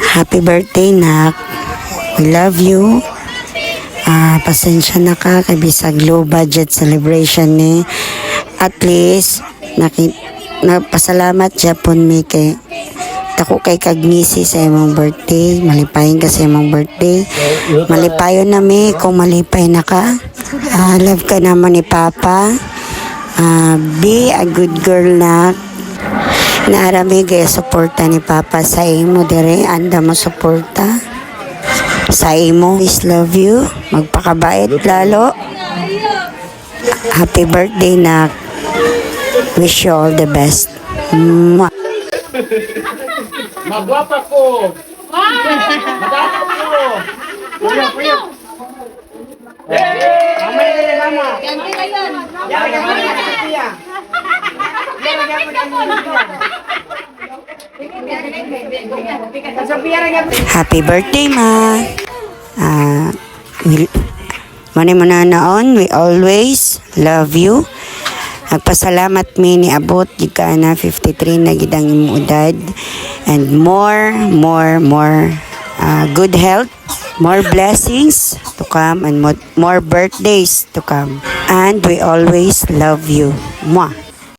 Happy birthday, Nak. We love you. Pasensya na ka kay bisag low budget celebration ni. At least nagpasalamat Japon mi kay ako kay kagmisi sa imong birthday. Malipayon ka sa imong birthday. Malipayon na mi kung malipay na ka. Love ka naman ni Papa. Be a good girl, Nak. Naarami gaya suporta ni Papa sa imo dire. Anda mo suporta sa imo. Please love you. Magpakabait lalo. Happy birthday, Nak. Wish you all the best. Mwah. Magwapa ko! Magwapa ko! Kuya, kuya! Mamaya na mama! Ganti na yun. Happy birthday, Ma. Mani mananaon, we always love you. Nagpasalamat mi ni abot jika na 53 na gidang imong edad, and more good health, more blessings to come, and more birthdays to come. And we always love you. Mwah.